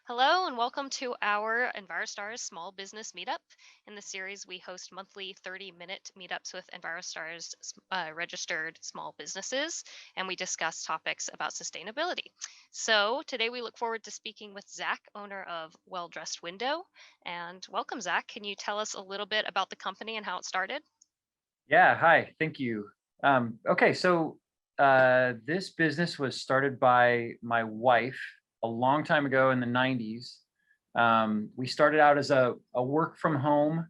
Hello and welcome to our EnviroStars Small Business Meetup. In the series, we host monthly 30-minute meetups with EnviroStars registered small businesses, and we discuss topics about sustainability. So today we look forward to speaking with Zach, owner of Well Dressed Window. And welcome, Zach. Can you tell us a little bit about the company and how it started? Yeah, hi, thank you. Okay, so this business was started by my wife a long time ago in the 90s. We started out as a work from home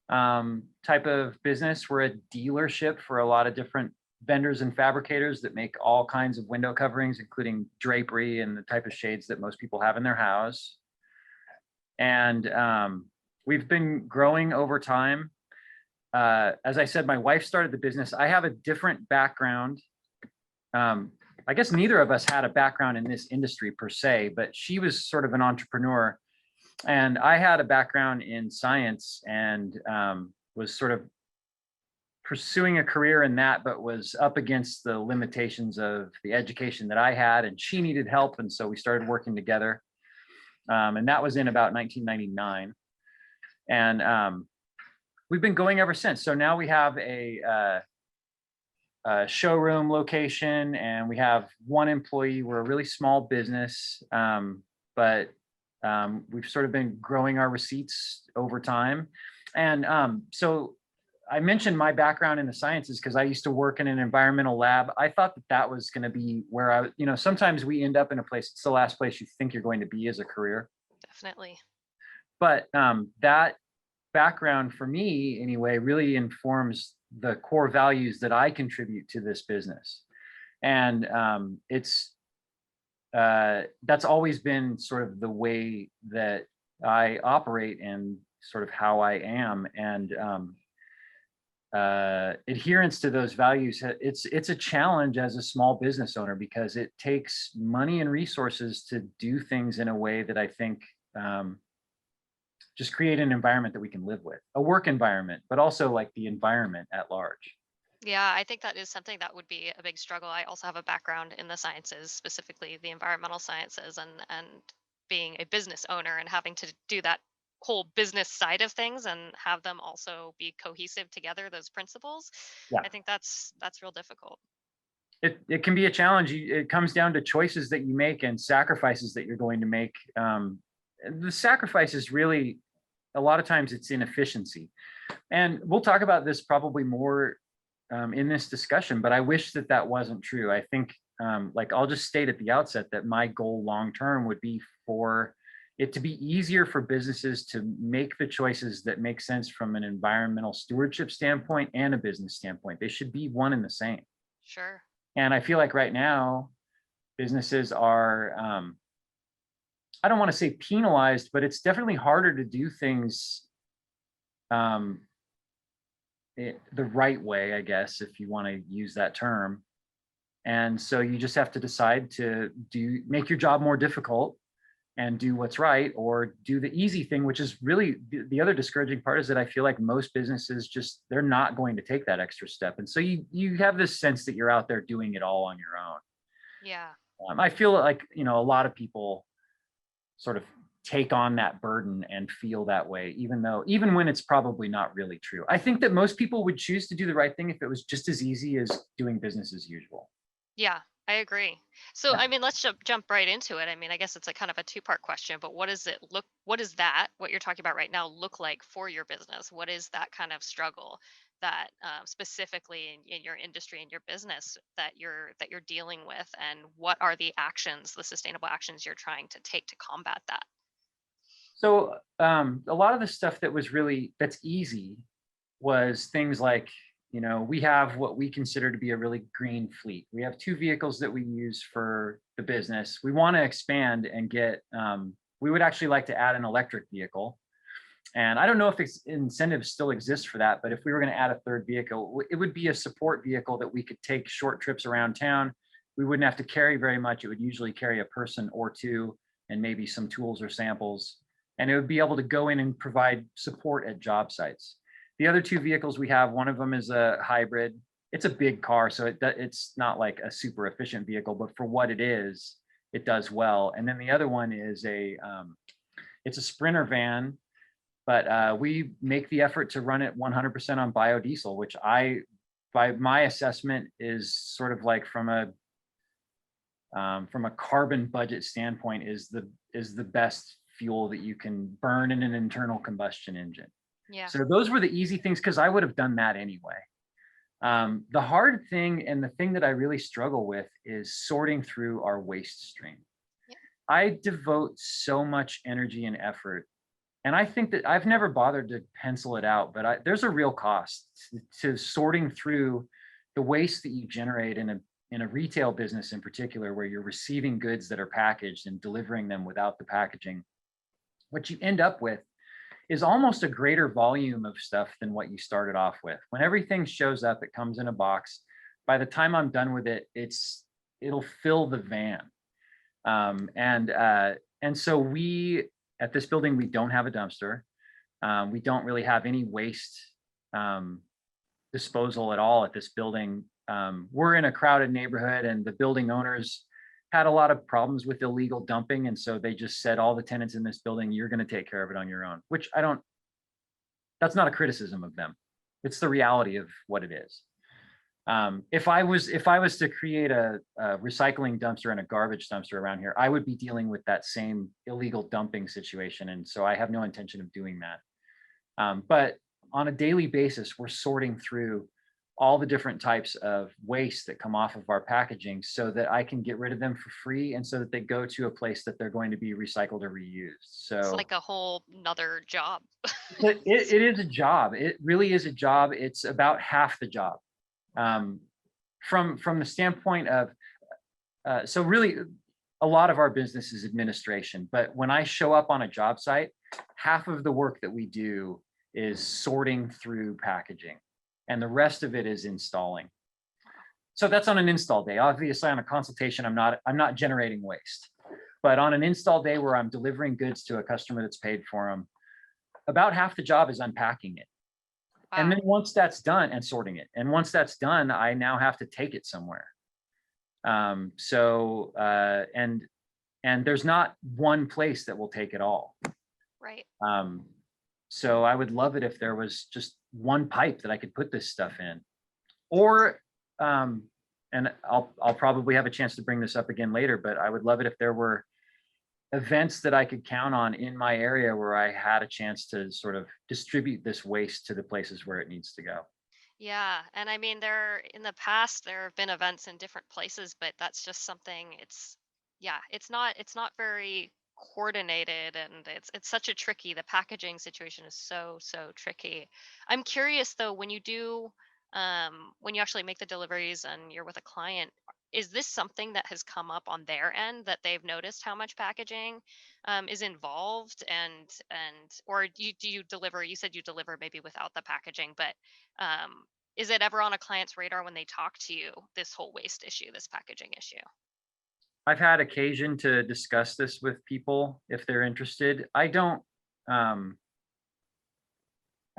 type of business. We're a dealership for a lot of different vendors and fabricators that make all kinds of window coverings, including drapery and the type of shades that most people have in their house. And we've been growing over time. As I said, my wife started the business. I have a different background. I guess neither of us had a background in this industry per se, but she was sort of an entrepreneur, and I had a background in science and was sort of pursuing a career in that, but was up against the limitations of the education that I had, and she needed help, and so we started working together. And that was in about 1999, and we've been going ever since. So now we have a showroom location, and we have one employee. We're a really small business, but we've sort of been growing our receipts over time. And so I mentioned my background in the sciences because I used to work in an environmental lab. I thought that that was going to be where sometimes we end up in a place, it's the last place you think you're going to be as a career. Definitely. But that background for me anyway really informs the core values that I contribute to this business. And it's that's always been sort of the way that I operate and sort of how I am. And adherence to those values, it's a challenge as a small business owner because it takes money and resources to do things in a way that I think just create an environment that we can live with, a work environment, but also like the environment at large. Yeah, I think that is something that would be a big struggle. I also have a background in the sciences, specifically the environmental sciences, and being a business owner and having to do that whole business side of things and have them also be cohesive together, those principles. Yeah. I think that's real difficult. It can be a challenge. It comes down to choices that you make and sacrifices that you're going to make. The sacrifice is really, a lot of times it's inefficiency. And we'll talk about this probably more in this discussion, but I wish that that wasn't true. I think, like, I'll just state at the outset that my goal long term would be for it to be easier for businesses to make the choices that make sense from an environmental stewardship standpoint and a business standpoint. They should be one and the same. Sure. And I feel like right now, businesses are, I don't want to say penalized, but it's definitely harder to do things um, the right way, I guess, if you want to use that term. And so you just have to decide to make your job more difficult and do what's right, or do the easy thing, which is really the other discouraging part is that I feel like most businesses just, they're not going to take that extra step. And so you have this sense that you're out there doing it all on your own. Yeah. I feel like, a lot of people sort of take on that burden and feel that way, even when it's probably not really true. I think that most people would choose to do the right thing if it was just as easy as doing business as usual. Yeah, I agree. So, Yeah. I mean, let's jump right into it. I mean, I guess it's a kind of a two-part question, but what does that, what you're talking about right now, look like for your business? What is that kind of struggle that specifically in your industry and your business that you're dealing with, and what are the actions, the sustainable actions you're trying to take to combat that? So a lot of the stuff that's easy was things like, we have what we consider to be a really green fleet. We have two vehicles that we use for the business. We want to expand and we would actually like to add an electric vehicle. And I don't know if incentives still exist for that, but if we were going to add a third vehicle, it would be a support vehicle that we could take short trips around town. We wouldn't have to carry very much. It would usually carry a person or two and maybe some tools or samples. And it would be able to go in and provide support at job sites. The other two vehicles we have, one of them is a hybrid. It's a big car, so it's not like a super efficient vehicle, but for what it is, it does well. And then the other one is it's a Sprinter van, but we make the effort to run it 100% on biodiesel, which by my assessment, is sort of like from a carbon budget standpoint, is the best fuel that you can burn in an internal combustion engine. Yeah. So those were the easy things, because I would have done that anyway. The hard thing, and the thing that I really struggle with, is sorting through our waste stream. Yeah. I devote so much energy and effort, and I think that I've never bothered to pencil it out, but there's a real cost to sorting through the waste that you generate in a retail business in particular, where you're receiving goods that are packaged and delivering them without the packaging. What you end up with is almost a greater volume of stuff than what you started off with. When everything shows up, it comes in a box. By the time I'm done with it, it'll fill the van. And so we, at this building, we don't have a dumpster. We don't really have any waste disposal at all at this building. We're in a crowded neighborhood, and the building owners had a lot of problems with illegal dumping. And so they just said, all the tenants in this building, you're going to take care of it on your own, which that's not a criticism of them. It's the reality of what it is. If I was to create a recycling dumpster and a garbage dumpster around here, I would be dealing with that same illegal dumping situation. And so I have no intention of doing that. But on a daily basis, we're sorting through all the different types of waste that come off of our packaging, so that I can get rid of them for free, and so that they go to a place that they're going to be recycled or reused. So it's like a whole nother job. it is a job. It really is a job. It's about half the job. From the standpoint of, so really a lot of our business is administration, but when I show up on a job site, half of the work that we do is sorting through packaging, and the rest of it is installing. So that's on an install day. Obviously, on a consultation, I'm not generating waste, but on an install day where I'm delivering goods to a customer that's paid for them, about half the job is unpacking it. Wow. And then once that's done, and sorting it, and once that's done, I now have to take it somewhere. And there's not one place that will take it all. Right. So I would love it if there was just one pipe that I could put this stuff in, or, and I'll probably have a chance to bring this up again later, but I would love it if there were events that I could count on in my area where I had a chance to sort of distribute this waste to the places where it needs to go. Yeah, and I mean, in the past there have been events in different places, but that's just something. It's not very coordinated, and it's such a tricky. The packaging situation is so tricky. I'm curious though, when you actually make the deliveries and you're with a client, is this something that has come up on their end, that they've noticed how much packaging is involved, or do you deliver? You said you deliver maybe without the packaging, but is it ever on a client's radar when they talk to you, this whole waste issue, this packaging issue? I've had occasion to discuss this with people if they're interested. I don't, I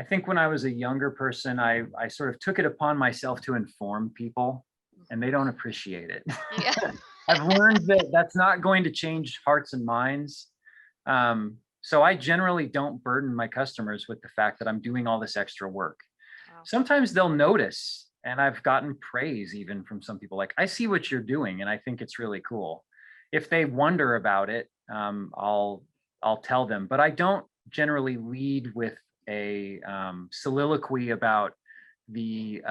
think when I was a younger person, I sort of took it upon myself to inform people, and they don't appreciate it. Yeah. I've learned that that's not going to change hearts and minds. So I generally don't burden my customers with the fact that I'm doing all this extra work. Wow. Sometimes they'll notice, and I've gotten praise even from some people, like, I see what you're doing and I think it's really cool. If they wonder about it, I'll tell them, but I don't generally lead with a soliloquy about the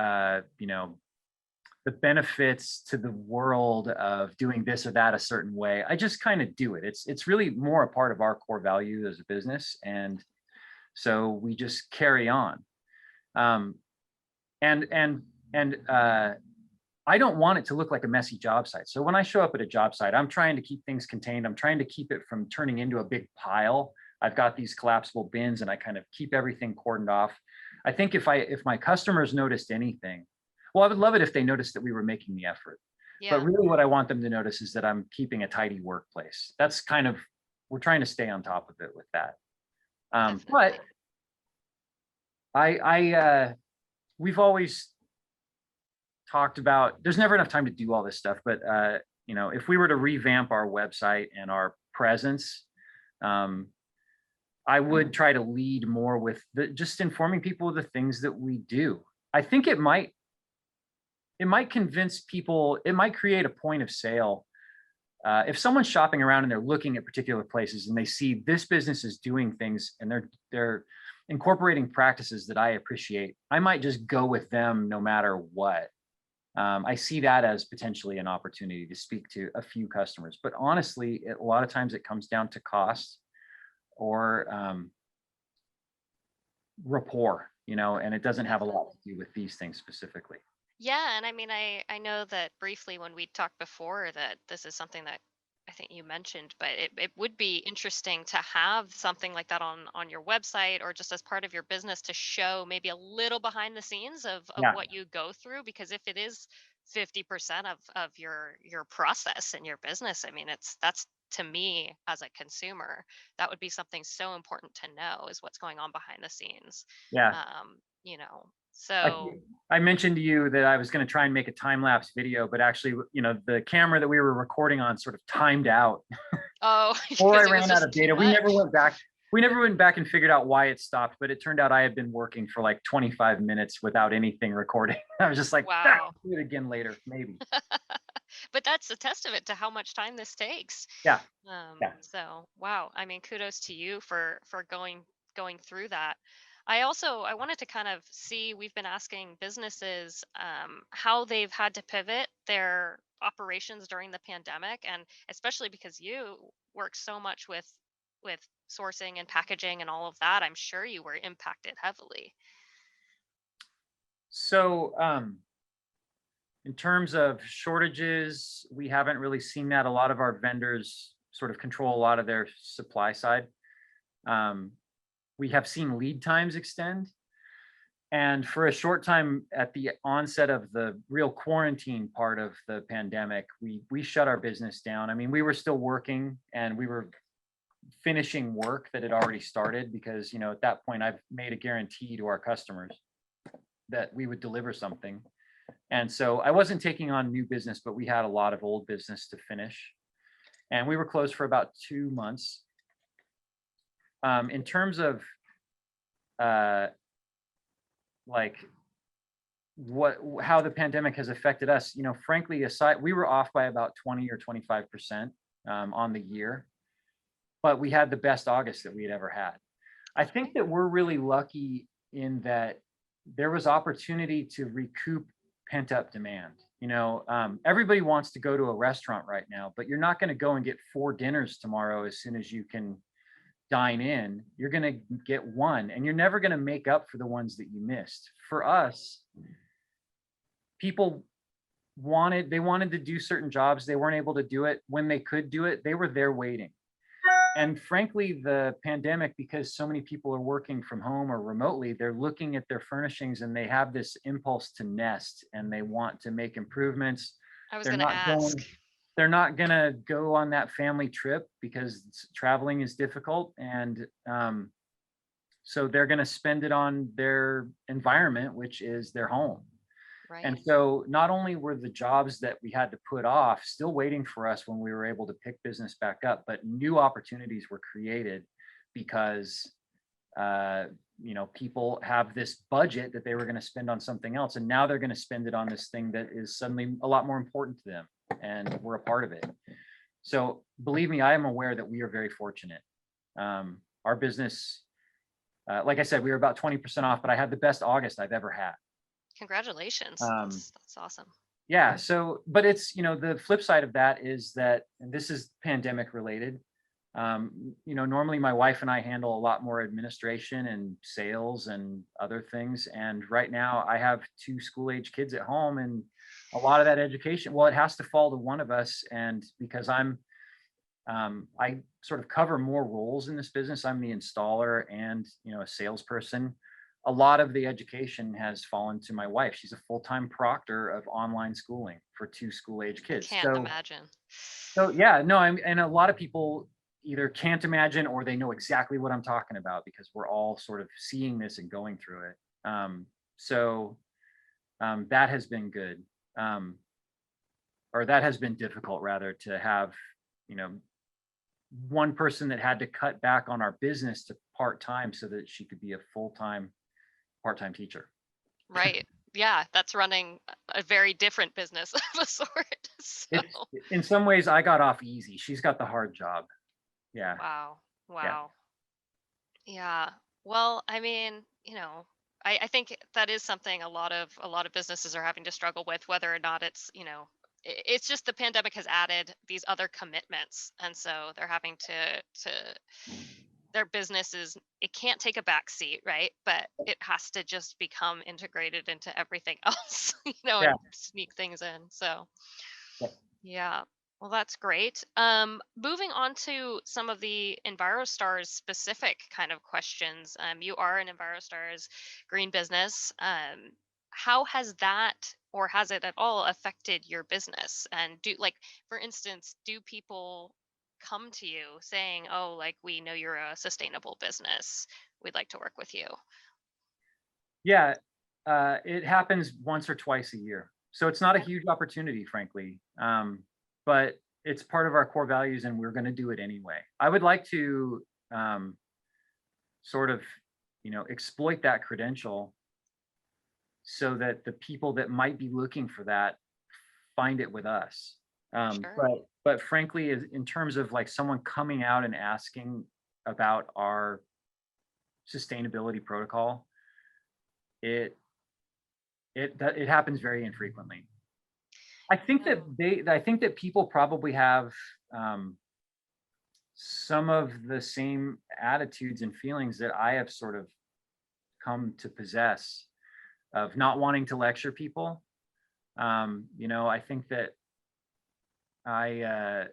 the benefits to the world of doing this or that a certain way. I just kind of do it. It's really more a part of our core value as a business, and so we just carry on. I don't want it to look like a messy job site. So when I show up at a job site, I'm trying to keep things contained. I'm trying to keep it from turning into a big pile. I've got these collapsible bins, and I kind of keep everything cordoned off. I think if my customers noticed anything, well, I would love it if they noticed that we were making the effort. Yeah. But really what I want them to notice is that I'm keeping a tidy workplace. That's kind of, we're trying to stay on top of it with that. But we've always talked about, there's never enough time to do all this stuff, but if we were to revamp our website and our presence, um, I would try to lead more with just informing people of the things that we do. I think it might convince people, it might create a point of sale. If someone's shopping around and they're looking at particular places and they see this business is doing things and they're incorporating practices that I appreciate, I might just go with them no matter what. I see that as potentially an opportunity to speak to a few customers, but honestly, a lot of times it comes down to cost or rapport, and it doesn't have a lot to do with these things specifically. Yeah, and I mean, I know that briefly when we talked before that this is something that I think you mentioned, but it would be interesting to have something like that on your website or just as part of your business to show maybe a little behind the scenes of Yeah, what you go through, because if it is 50% of your process in your business, I mean, that's to me as a consumer, that would be something so important to know is what's going on behind the scenes. yeah. I So I mentioned to you that I was going to try and make a time lapse video, but actually, the camera that we were recording on sort of timed out, oh, or I because it was ran out just of too data. We never much. went back. We never went back and figured out why it stopped, but it turned out I had been working for like 25 minutes without anything recording. I was just like, Wow. do it again later, maybe. But that's a testament to how much time this takes. Yeah, yeah. So wow. I mean, kudos to you for going through that. I wanted to kind of see, we've been asking businesses how they've had to pivot their operations during the pandemic, and especially because you work so much with sourcing and packaging and all of that, I'm sure you were impacted heavily. So, in terms of shortages, we haven't really seen that. A lot of our vendors sort of control a lot of their supply side. Um, we have seen lead times extend. And for a short time at the onset of the real quarantine part of the pandemic, we shut our business down. I mean, we were still working and we were finishing work that had already started because, at that point I've made a guarantee to our customers that we would deliver something. And so I wasn't taking on new business, but we had a lot of old business to finish. And we were closed for about 2 months. In terms of uh, like how the pandemic has affected us, frankly, aside, we were off by about 20 or 25% on the year, but we had the best August that we had ever had. I think that we're really lucky in that there was opportunity to recoup pent up demand. Everybody wants to go to a restaurant right now, but you're not going to go and get 4 dinners tomorrow as soon as you can dine in. You're going to get one, and you're never going to make up for the ones that you missed. For us, people wanted to do certain jobs. They weren't able to do it. When they could do it, they were there waiting. And frankly, the pandemic, because so many people are working from home or remotely, they're looking at their furnishings and they have this impulse to nest and they want to make improvements. I was They're going to not ask. going, they're not gonna go on that family trip because traveling is difficult. And so they're gonna spend it on their environment, which is their home. And Right. so not only were the jobs that we had to put off still waiting for us when we were able to pick business back up, but new opportunities were created because people have this budget that they were going to spend on something else, and now they're going to spend it on this thing that is suddenly a lot more important to them, and we're a part of it. So believe me, I am aware that we are very fortunate. Our business, like I said, we were about 20% off, but I had the best August I've ever had. Congratulations. Um, That's awesome. Yeah. So, but it's, the flip side of that is that, and this is pandemic related. Normally my wife and I handle a lot more administration and sales and other things. And right now I have 2 school age kids at home, and a lot of that education, well, it has to fall to one of us. And because I sort of cover more roles in this business. I'm the installer and, a salesperson. A lot of the education has fallen to my wife. She's a full-time proctor of online schooling for 2 school-age I kids. can't imagine. So yeah, no, and a lot of people either can't imagine or they know exactly what I'm talking about because we're all sort of seeing this and going through it. So that has been good. Um, or that has been difficult rather, to have, you know, one person that had to cut back on our business to part-time so that she could be a full-time part-time teacher. Right. Yeah, that's running a very different business of a sort. So, It's in some ways I got off easy. She's got the hard job. Yeah. wow. Yeah. Wow. Yeah. Well, I mean, I think that is something a lot of businesses are having to struggle with, whether or not it's, it's just the pandemic has added these other commitments. And so they're having to their businesses, it can't take a back seat, right? But it has to just become integrated into everything else, Yeah. and sneak things in. So Yeah. yeah. Well, that's great. Moving on to some of the EnviroStars specific kind of questions. You are an EnviroStars green business. How has that, or has it at all affected your business? And for instance, do people come to you saying, "Oh, like we know you're a sustainable business. We'd like to work with you." Yeah. It happens once or twice a year. So it's not a Okay. huge opportunity, frankly. But it's part of our core values and we're going to do it anyway. I would like to um, sort of, exploit that credential so that the people that might be looking for that find it with us. Sure. But frankly, in terms of like someone coming out and asking about our sustainability protocol, it it happens very infrequently. No. I think that people probably have um, some of the same attitudes and feelings that I have sort of come to possess, of not wanting to lecture people. I think that I uh,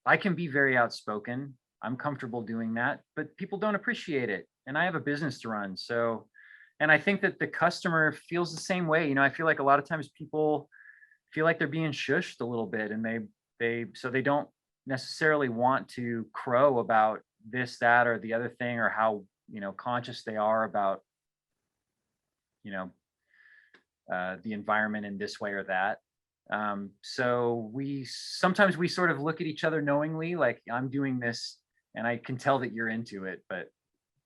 I can be very outspoken. I'm comfortable doing that, but people don't appreciate it. And I have a business to run. So, and I think that the customer feels the same way. I feel like a lot of times people feel like they're being shushed a little bit, and so they don't necessarily want to crow about this, that, or the other thing, or how, conscious they are about, you know, the environment in this way or that. So sometimes we sort of look at each other knowingly, like I'm doing this and I can tell that you're into it, but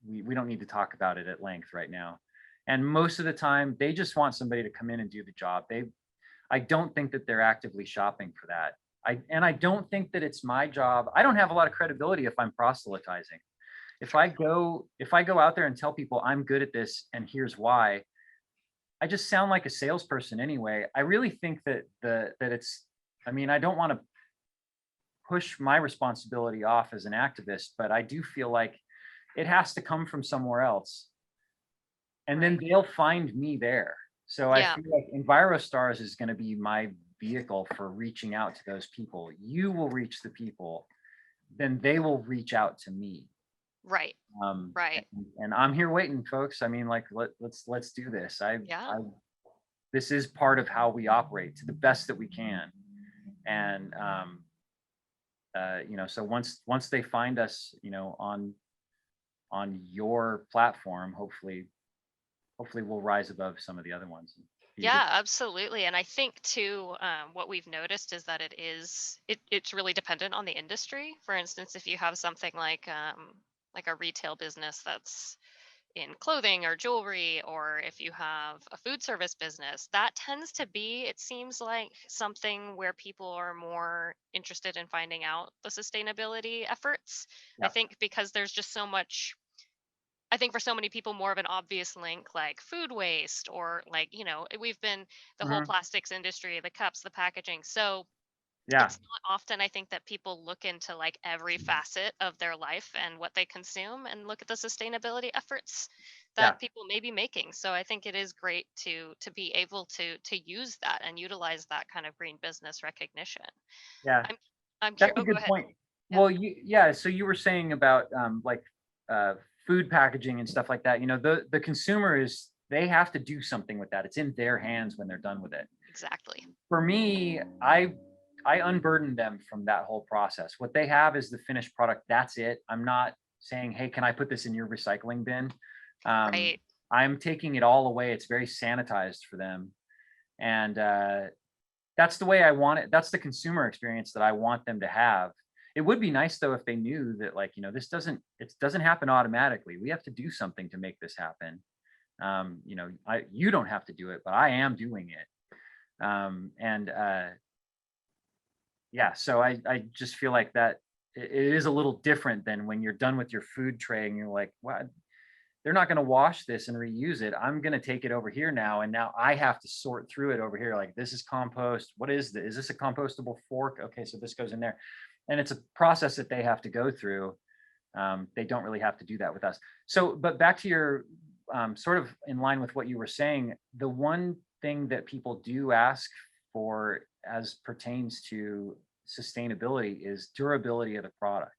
we don't need to talk about it at length right now. And most of the time they just want somebody to come in and do the job. I don't think that they're actively shopping for that. I don't think that it's my job. I don't have a lot of credibility if I'm proselytizing. If I go out there and tell people I'm good at this and here's why, I just sound like a salesperson anyway. I really think that it's, I mean, I don't want to push my responsibility off as an activist, but I do feel like it has to come from somewhere else. And then Right. they'll find me there. So I Yeah. feel like EnviroStars is going to be my vehicle for reaching out to those people. You will reach the people, then they will reach out to me. Right. Right. And I'm here waiting, folks. I mean, like let's do this. Yeah. This is part of how we operate to the best that we can. And so once they find us, on your platform, hopefully we'll rise above some of the other ones and be a good. Yeah, absolutely. And I think too, what we've noticed is that it's really dependent on the industry. For instance, if you have something like a retail business that's in clothing or jewelry, or if you have a food service business, that tends to be, it seems like, something where people are more interested in finding out the sustainability efforts. I Yeah. think because there's just so much, I think for so many people, more of an obvious link like food waste, or we've been the whole Mhm. plastics industry, the cups, the packaging. So Yeah. it's not often, I think, that people look into like every facet of their life and what they consume and look at the sustainability efforts Yeah. that people may be making. So I think it is great to be able to use that and utilize that kind of green business recognition. Yeah. I'm I'm That's curious. a Oh, go good ahead. point. Yeah. Well, yeah. So you were saying about uh, food packaging and stuff like that. The consumer they have to do something with that. It's in their hands when they're done with it. Exactly. For me, I unburden them from that whole process. What they have is the finished product. That's it. I'm not saying, hey, can I put this in your recycling bin? Um, Right. I'm taking it all away. It's very sanitized for them. And that's the way I want it. That's the consumer experience that I want them to have. It would be nice though if they knew that, like, it doesn't happen automatically. We have to do something to make this happen. You don't have to do it, but I am doing it. And Yeah, so I just feel like that it is a little different than when you're done with your food tray and you're like, what? They're not going to wash this and reuse it. I'm going to take it over here now. And now I have to sort through it over here. Like, this is compost. What is this? Is this a compostable fork? Okay, so this goes in there. And it's a process that they have to go through. They don't really have to do that with us. So, but back to your sort of in line with what you were saying, the one thing that people do ask for as pertains to sustainability is durability of the product.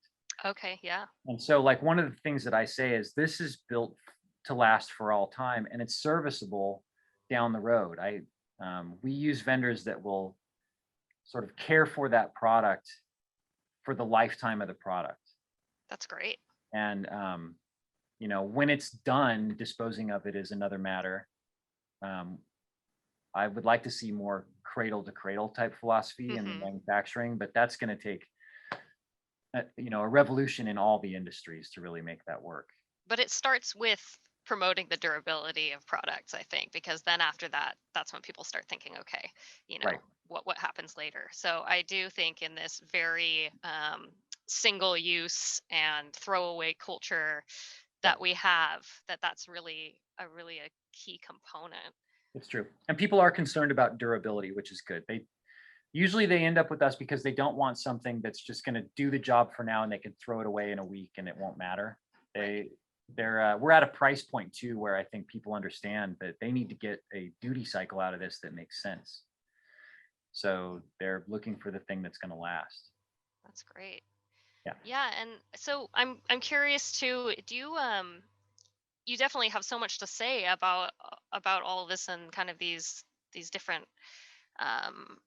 Okay, yeah. And so, like, one of the things that I say is this is built to last for all time, and it's serviceable down the road. We use vendors that will sort of care for that product for the lifetime of the product. That's great. And when it's done, disposing of it is another matter. I would like to see more cradle to cradle type philosophy in the Hmm. manufacturing, but that's going to take a revolution in all the industries to really make that work. But it starts with promoting the durability of products, I think, because then after that, that's when people start thinking, okay, Right. what happens later. So I do think in this very single use and throwaway culture Yeah, that we have, that's really a key component. it's true. And people are concerned about durability, which is good. They end up with us because they don't want something that's just going to do the job for now and they can throw it away in a week and it won't matter. Right. We're at a price point too where I think people understand that they need to get a duty cycle out of this that makes sense. So they're looking for the thing that's going to last. That's great. Yeah. Yeah, and so I'm curious too, do you definitely have so much to say about all of this and kind of these different um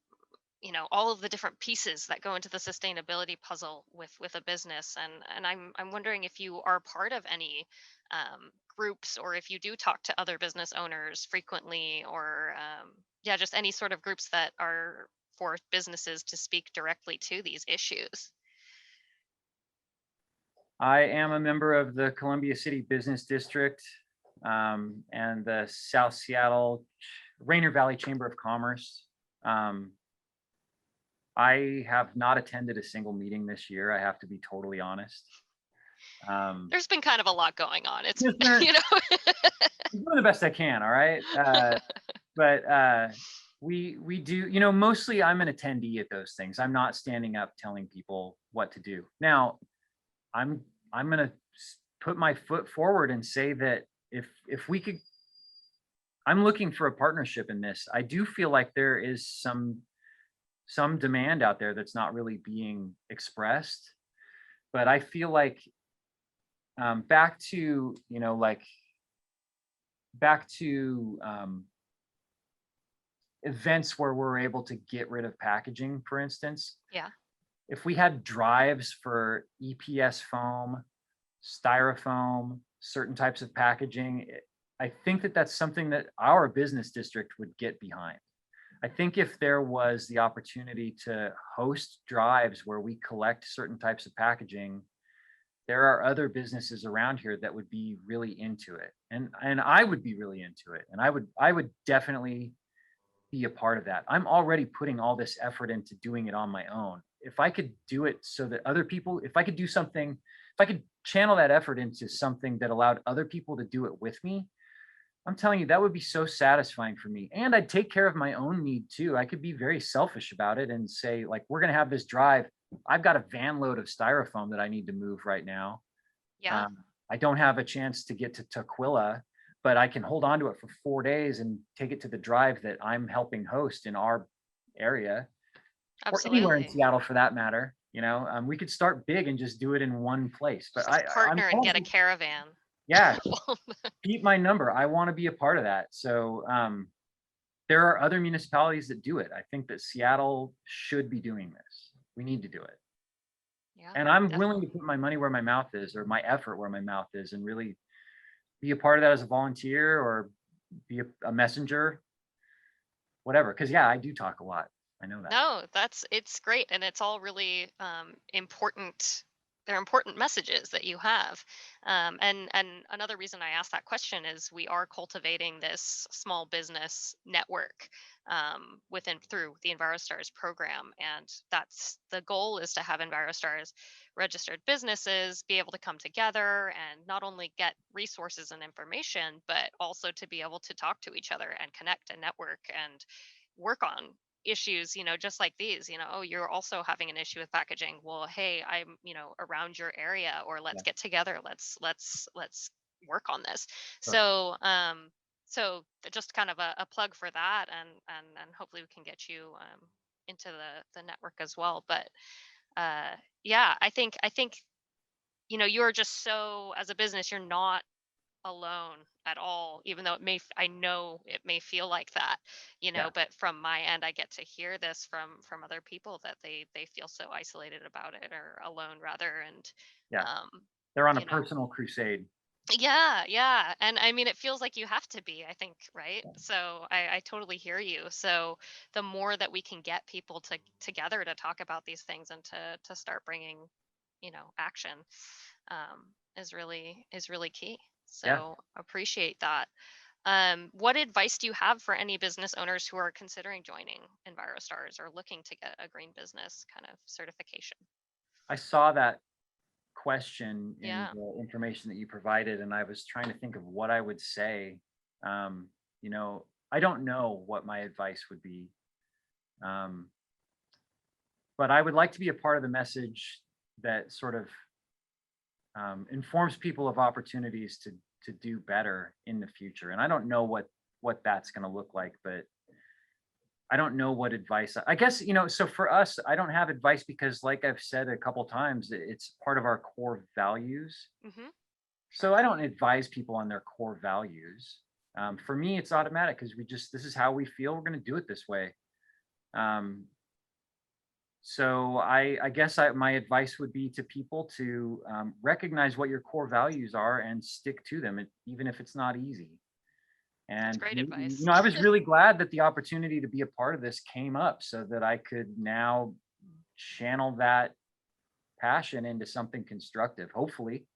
all of the different pieces that go into the sustainability puzzle with a business, and I'm wondering if you are part of any groups, or if you do talk to other business owners frequently, or yeah, just any sort of groups that are for businesses to speak directly to these issues. I am a member of the Columbia City Business District and the South Seattle Rainier Valley Chamber of Commerce. Um, I have not attended a single meeting this year. I have to be totally honest. Um, There's been kind of a lot going on. It's just learn, you know doing the best I can. All right. But we do, mostly I'm an attendee at those things. I'm not standing up telling people what to do. Now, I'm I'm gonna put my foot forward and say that if we could, I'm looking for a partnership in this. I do feel like there is some demand out there that's not really being expressed, but I feel like back to like back to events where we're able to get rid of packaging, for instance. yeah, If we had drives for EPS foam, styrofoam, certain types of packaging, I think that that's something that our business district would get behind. I think if there was the opportunity to host drives where we collect certain types of packaging, there are other businesses around here that would be really into it. And I would be really into it. And I would definitely be a part of that. I'm already putting all this effort into doing it on my own. If I could do it so that other people, if I could do something, if I could channel that effort into something that allowed other people to do it with me, I'm telling you, that would be so satisfying for me. And I'd take care of my own need too. I could be very selfish about it and say, like, we're going to have this drive. I've got a van load of styrofoam that I need to move right now. yeah, Um, I don't have a chance to get to Tukwila, but I can hold on to it for 4 days and take it to the drive that I'm helping host in our area or anywhere in absolutely. Seattle for that matter. We could start big and just do it in one place. But Just I'm partner and get a totally, caravan. yeah, keep my number. I want to be a part of that. So there are other municipalities that do it. I think that Seattle should be doing this. We need to do it. Yeah, And I'm willing to definitely. put my money where my mouth is, or my effort where my mouth is, and really be a part of that as a volunteer or be a messenger, whatever. Because yeah, I do talk a lot. I know that. No, it's great, and it's all really important. They're important messages that you have. And another reason I asked that question is we are cultivating this small business network within through the EnviroStars program, and that's the goal is to have EnviroStars registered businesses be able to come together and not only get resources and information, but also to be able to talk to each other and connect and network and work on issues, just like these, oh, you're also having an issue with packaging. Well, hey, I'm, around your area, or let's Yeah, get together. Let's work on this. sure. Just kind of a plug for that, and hopefully we can get you into the network as well. But uh yeah, I think you're just so, as a business, you're not alone at all, even though I know it may feel like that, Yeah, but from my end I get to hear this from other people that they feel so isolated about it, or alone rather. And yeah. um They're on a you know personal crusade. yeah, yeah, and I mean, it feels like you have to be, I think, right? So I totally hear you. So the more that we can get people together to talk about these things, and to start bringing, action, is really key. Yeah. So appreciate that. What advice do you have for any business owners who are considering joining EnviroStars or looking to get a green business kind of certification? I saw that question in Yeah. the information that you provided, and I was trying to think of what I would say. Um, I don't know what my advice would be, um, but I would like to be a part of the message that sort of informs people of opportunities to do better in the future. And I don't know what that's going to look like, but I don't know what advice. I guess so for us, I don't have advice because, like I've said a couple times, it's part of our core values. Mm-hmm. So Sure. I don't advise people on their core values. For me, it's automatic because this is how we feel. We're going to do it this way. Um, so I guess my advice would be to people to recognize what your core values are and stick to them, even if it's not easy. That's And great advice. I was really glad that the opportunity to be a part of this came up so that I could now channel that passion into something constructive. Hopefully,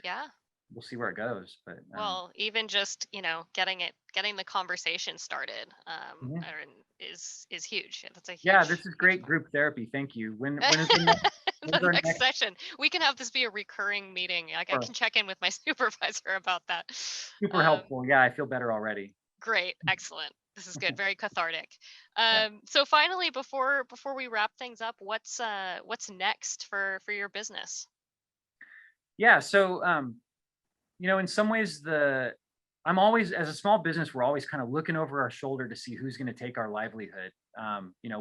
Yeah. we'll see where it goes. But Well, even just, getting the conversation started, mhm. is huge. That's a Yeah, huge, this is huge great part. group therapy. Thank you. When's The our next next? session, we can have this be a recurring meeting. Like, I Or can check in with my supervisor about that. super Um, helpful. Yeah, I feel better already. Great, excellent. This is good. Very cathartic. Yeah. So finally, before we wrap things up, what's next for your business? Yeah. So in some ways I'm always, as a small business, we're always kind of looking over our shoulder to see who's going to take our livelihood.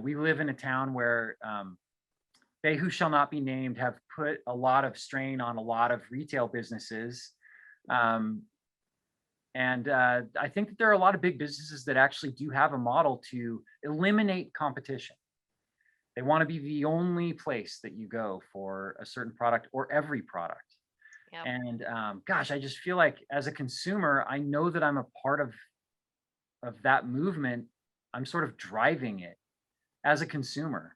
We live in a town where they who shall not be named have put a lot of strain on a lot of retail businesses. Um, and I think that there are a lot of big businesses that actually do have a model to eliminate competition. They want to be the only place that you go for a certain product or every product. Yep. And gosh, I just feel like as a consumer, I know that I'm a part of that movement. I'm sort of driving it as a consumer.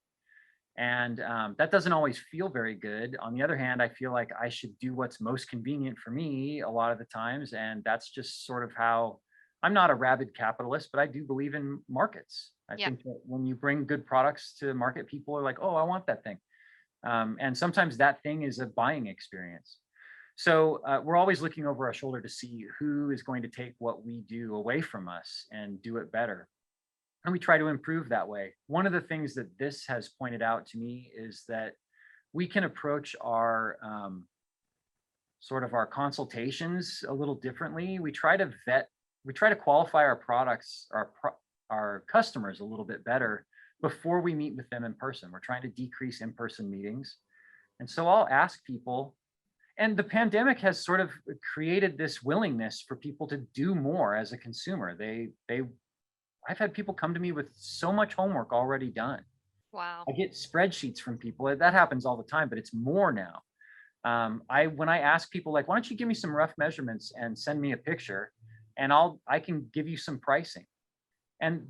And that doesn't always feel very good. On the other hand, I feel like I should do what's most convenient for me a lot of the times. And that's just sort of how I'm not a rabid capitalist, but I do believe in markets. I Yep. think that when you bring good products to market, people are like, oh, I want that thing. And sometimes that thing is a buying experience. So we're always looking over our shoulder to see who is going to take what we do away from us and do it better. And we try to improve that way. One of the things that this has pointed out to me is that we can approach our sort of our consultations a little differently. We try to qualify our products, our customers a little bit better before we meet with them in person. We're trying to decrease in-person meetings. And so I'll ask people, and the pandemic has sort of created this willingness for people to do more as a consumer. I've had people come to me with so much homework already done. Wow. I get spreadsheets from people. That happens all the time, but it's more now. I When I ask people like, why don't you give me some rough measurements and send me a picture, and I can give you some pricing. And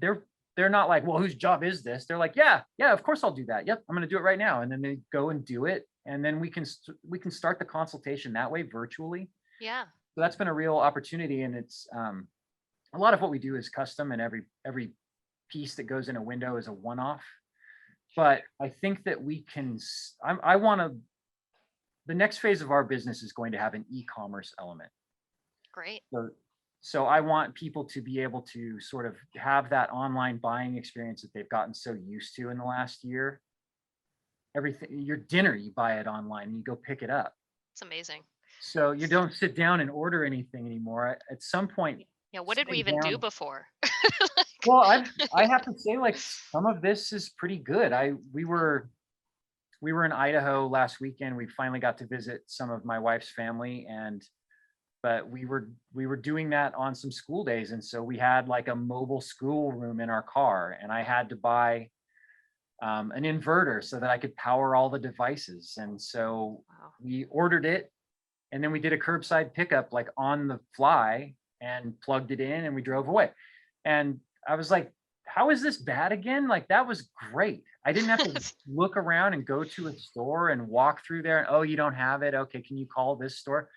they're not like, well, whose job is this? They're like, yeah, of course I'll do that. Yep, I'm going to do it right now. And then they go and do it. And then we can start the consultation that way virtually. Yeah. So that's been a real opportunity. And it's a lot of what we do is custom, and every piece that goes in a window is a one-off. But I think that we can, I want to, the next phase of our business is going to have an e-commerce element. Great. So I want people to be able to sort of have that online buying experience that they've gotten so used to in the last year. Everything, your dinner, you buy it online and you go pick it up. It's amazing. So you don't sit down and order anything anymore. At some point, Yeah. What did we sitting even do down. before? Well, I have to say, like, some of this is pretty good. We were in Idaho last weekend. We finally got to visit some of my wife's family, but we were doing that on some school days, and so we had like a mobile school room in our car, and I had to buy an inverter so that I could power all the devices. And so Wow. we ordered it, and then we did a curbside pickup like on the fly and plugged it in, and we drove away. And I was like, how is this bad again? Like, that was great. I didn't have to look around and go to a store and walk through there and, oh, you don't have it. Okay, can you call this store?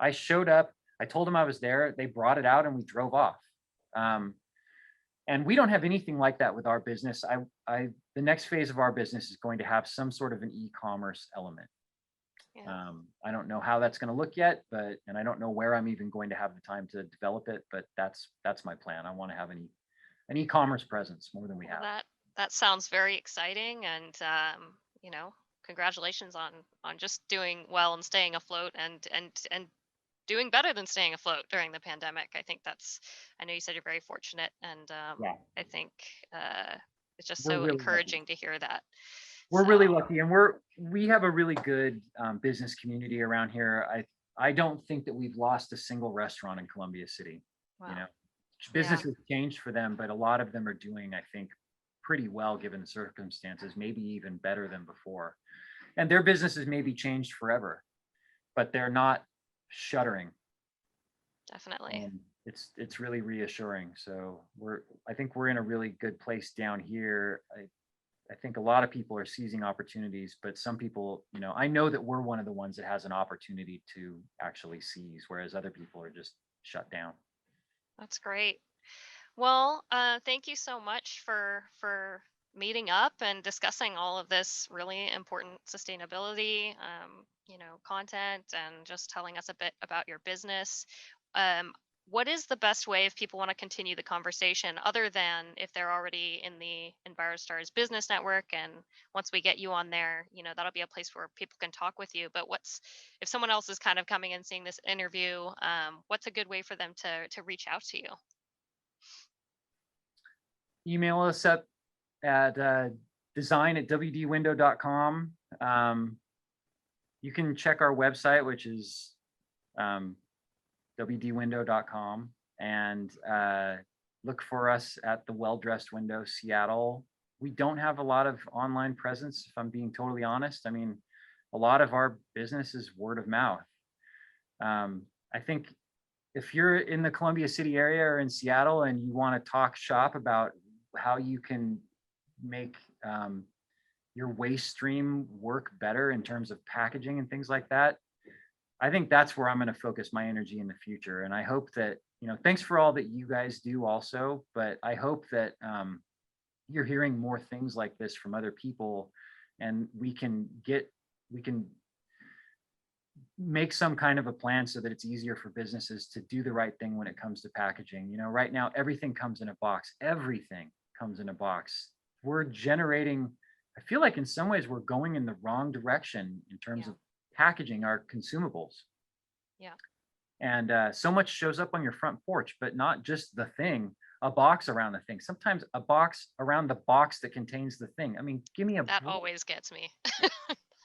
I showed up, I told them I was there, they brought it out, and we drove off. And we don't have anything like that with our business. The next phase of our business is going to have some sort of an e-commerce element. Yeah. I don't know how that's going to look yet, and I don't know where I'm even going to have the time to develop it, but that's my plan. I want to have an e-commerce presence more than we Well, have. that sounds very exciting, and congratulations on just doing well and staying afloat, and doing better than staying afloat during the pandemic. I know you said you're very fortunate, and Yeah, I think it's just we're so really lucky. encouraging to hear that. We're really So, lucky, and we have a really good business community around here. I don't think that we've lost a single restaurant in Columbia City. You wow. know, Yeah. business has changed for them, but a lot of them are doing, I think, pretty well given the circumstances, maybe even better than before. And their businesses may be changed forever, but they're not shuttering. Definitely. And it's really reassuring. So I think we're in a really good place down here. I think a lot of people are seizing opportunities, but some people, I know that we're one of the ones that has an opportunity to actually seize, whereas other people are just shut down. That's great. Well, thank you so much for meeting up and discussing all of this really important sustainability, content, and just telling us a bit about your business. Um, what is the best way if people want to continue the conversation, other than if they're already in the EnviroStars business network? And once we get you on there, that'll be a place where people can talk with you. But if someone else is kind of coming and seeing this interview, what's a good way for them to reach out to you? Email us at design@wdwindow.com. You can check our website, which is wdwindow.com, and look for us at the Well Dressed Window Seattle. We don't have a lot of online presence, if I'm being totally honest. I mean, a lot of our business is word of mouth. I think if you're in the Columbia City area or in Seattle and you want to talk shop about how you can make your waste stream work better in terms of packaging and things like that, I think that's where I'm going to focus my energy in the future. And I hope that, thanks for all that you guys do also, but I hope that you're hearing more things like this from other people, and we can make some kind of a plan so that it's easier for businesses to do the right thing when it comes to packaging. Right now, everything comes in a box. Everything comes in a box. I feel like in some ways we're going in the wrong direction in terms Yeah. of packaging our consumables. Yeah. And so much shows up on your front porch, but not just the thing, a box around the thing. Sometimes a box around the box that contains the thing. I mean, give me a That break. always gets me.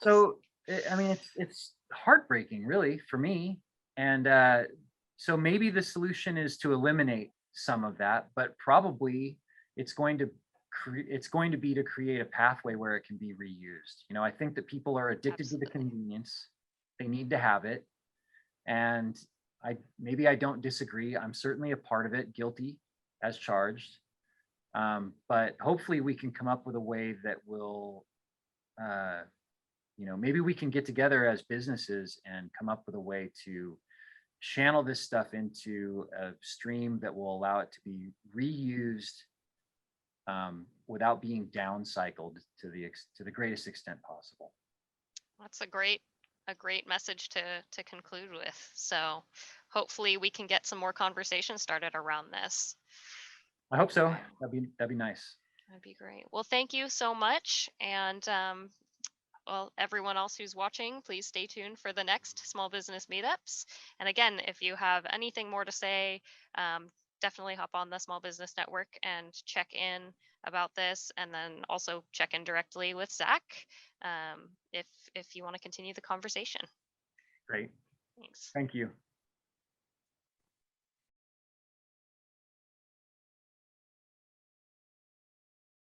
So, I mean, it's heartbreaking, really, for me. And so maybe the solution is to eliminate some of that, but probably it's going to be to create a pathway where it can be reused. I think that people are addicted to the Absolutely. convenience. They need to have it. And I don't disagree. I'm certainly a part of it, guilty as charged. But hopefully we can come up with a way that will, uh, maybe we can get together as businesses and come up with a way to channel this stuff into a stream that will allow it to be reused, without being downcycled to the greatest extent possible. That's a great message to conclude with. So hopefully we can get some more conversation started around this. I hope so. That'd be nice. That'd be great. Well, thank you so much. And well, everyone else who's watching, please stay tuned for the next small business meetups. And again, if you have anything more to say, um, definitely hop on the Small Business Network and check in about this, and then also check in directly with Zach, if you want to continue the conversation. Great. Thanks. Thank you.